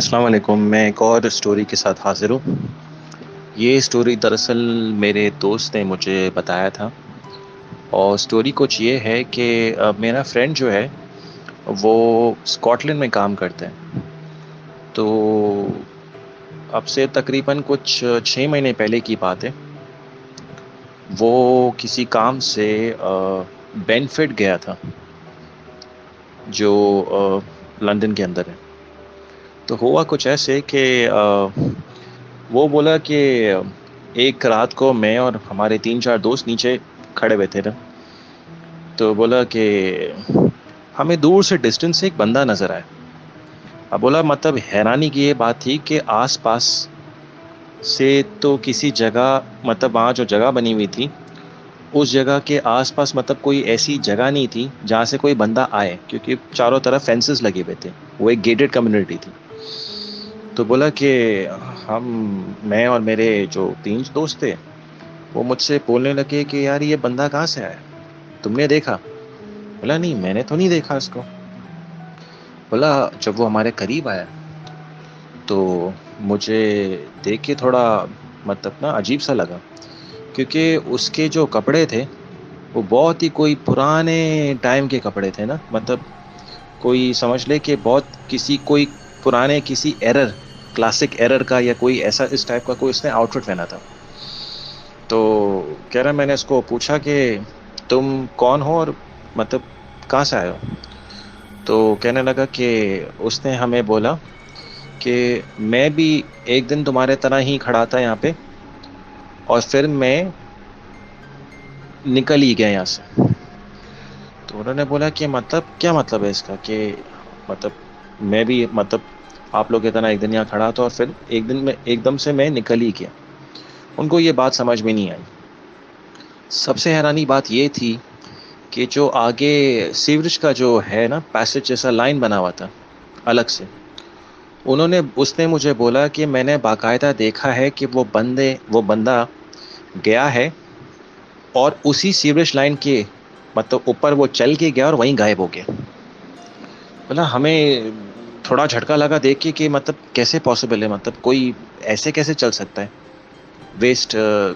अस्सलाम वालेकुम। मैं एक और स्टोरी के साथ हाज़िर हूँ। ये स्टोरी दरअसल मेरे दोस्त ने मुझे बताया था। और स्टोरी कुछ ये है कि मेरा फ्रेंड जो है वो स्कॉटलैंड में काम करते हैं। तो अब से तकरीबन कुछ 6 महीने पहले की बात है। वो किसी काम से बेनफिट गया था, जो लंदन के अंदर है। तो हुआ कुछ ऐसे कि वो बोला कि एक रात को मैं और हमारे 3-4 दोस्त नीचे खड़े हुए थे ना। तो बोला कि हमें दूर से डिस्टेंस से एक बंदा नजर आया। अब बोला मतलब हैरानी की ये बात थी कि आस पास से तो किसी जगह, मतलब वहाँ जो जगह बनी हुई थी उस जगह के आसपास मतलब कोई ऐसी जगह नहीं थी जहाँ से कोई बंदा आए, क्योंकि चारों तरफ फेंसेस लगे हुए थे। वो एक गेटेड कम्युनिटी थी। तो बोला कि हम मैं और मेरे जो 3 दोस्त थे वो मुझसे बोलने लगे कि यार ये बंदा कहाँ से आया, तुमने देखा? बोला नहीं, मैंने तो नहीं देखा इसको। बोला जब वो हमारे करीब आया तो मुझे देख के थोड़ा मतलब ना अजीब सा लगा, क्योंकि उसके जो कपड़े थे वो बहुत ही कोई पुराने टाइम के कपड़े थे ना। मतलब कोई समझ ले कि बहुत किसी कोई पुराने किसी एरर, क्लासिक एरर का या कोई ऐसा इस टाइप का कोई उसने आउटफिट पहना था। तो कह रहा, मैंने इसको पूछा कि तुम कौन हो और मतलब कहाँ से आए हो? तो कहने लगा कि उसने हमें बोला कि मैं भी एक दिन तुम्हारे तरह ही खड़ा था यहाँ पे, और फिर मैं निकल ही गया यहाँ से। तो उन्होंने बोला कि मतलब क्या मतलब है इसका, कि मतलब मैं भी मतलब आप लोग की तरह एक दिन यहाँ खड़ा था और फिर एक दिन में एकदम से मैं निकल ही गया। उनको ये बात समझ में नहीं आई। सबसे हैरानी बात ये थी कि जो आगे सीवरेज का जो है ना पैसेज जैसा लाइन बना हुआ था अलग से, उसने मुझे बोला कि मैंने बाकायदा देखा है कि वो बंदा गया है और उसी सीवरेज लाइन के मतलब ऊपर वो चल के गया और वहीं गायब हो गया। बोला हमें थोड़ा झटका लगा देख के कि मतलब कैसे पॉसिबल है, मतलब कोई ऐसे कैसे चल सकता है। वेस्ट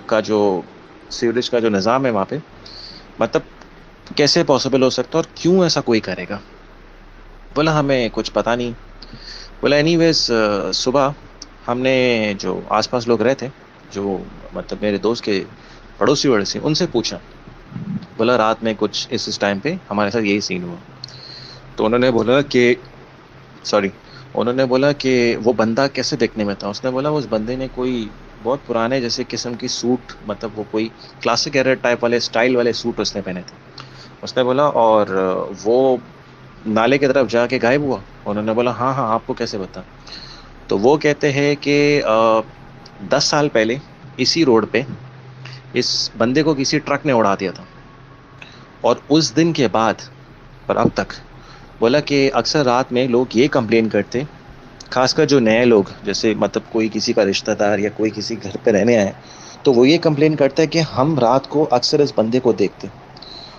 का जो सीवरेज का जो निज़ाम है वहाँ पे, मतलब कैसे पॉसिबल हो सकता है और क्यों ऐसा कोई करेगा। बोला हमें कुछ पता नहीं। बोला एनीवेज सुबह हमने जो आसपास लोग रहे थे, जो मतलब मेरे दोस्त के पड़ोसी वड़ोसी, उनसे पूछा। बोला रात में कुछ इस टाइम पे हमारे साथ यही सीन हुआ। तो उन्होंने बोला कि सॉरी उन्होंने बोला कि वो बंदा कैसे दिखने में था। उसने बोला उस बंदे ने कोई बहुत पुराने जैसे किस्म की सूट, मतलब वो कोई क्लासिक एरा टाइप वाले स्टाइल वाले सूट उसने पहने थे। उसने बोला और वो नाले की तरफ जाके गायब हुआ। उन्होंने बोला हाँ हाँ, आपको कैसे पता? तो वो कहते हैं कि 10 साल पहले इसी रोड पे इस बंदे को किसी ट्रक ने उड़ा दिया था। और उस दिन के बाद और अब तक, बोला कि अक्सर रात में लोग ये कंप्लेन करते, खासकर जो नए लोग, जैसे मतलब कोई किसी का रिश्तेदार या कोई किसी घर पे रहने आए, तो वो ये कंप्लेन करता है कि हम रात को अक्सर इस बंदे को देखते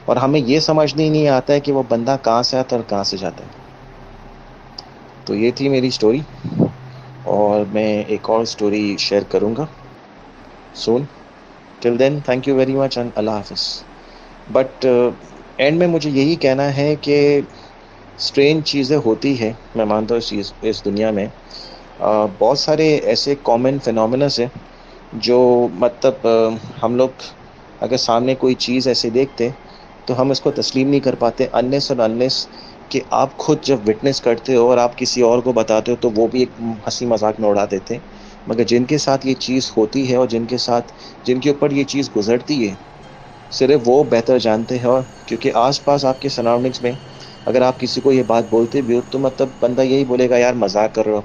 और हमें ये समझ नहीं आता है कि वो बंदा कहाँ से आता है और कहाँ से जाता है। तो ये थी मेरी स्टोरी, और मैं एक और स्टोरी शेयर करूँगा soon. Till then thank you very much and अल्लाह हाफिज़। बट एंड में मुझे यही कहना है कि स्ट्रेंज चीज़ें होती है, मैं मानता हूँ इस दुनिया में बहुत सारे ऐसे कॉमन फिनोमिनस हैं जो मतलब हम लोग अगर सामने कोई चीज़ ऐसे देखते तो हम इसको तस्लीम नहीं कर पाते अनलेस और अनलेस कि आप खुद जब विटनेस करते हो और आप किसी और को बताते हो तो वो भी एक हंसी मजाक में उड़ा देते हैं। मगर जिनके साथ ये चीज़ होती है और जिनके ऊपर ये चीज़ गुजरती है, सिर्फ वो बेहतर जानते हैं। और क्योंकि आसपास आपके सराउंडिंग्स में अगर आप किसी को ये बात बोलते भी हो तो मतलब बंदा यही बोलेगा यार मजाक कर रहे हो,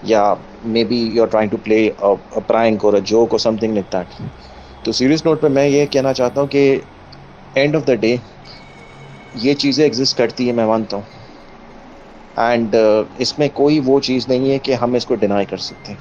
या maybe you are trying to play prank और अ जोक और समथिंग लाइक दैट। तो सीरियस नोट पे मैं ये कहना चाहता हूँ कि एंड ऑफ द डे ये चीज़ें एग्जिस्ट करती है, मैं मानता हूँ। एंड इसमें कोई वो चीज़ नहीं है कि हम इसको डिनाई कर सकते हैं।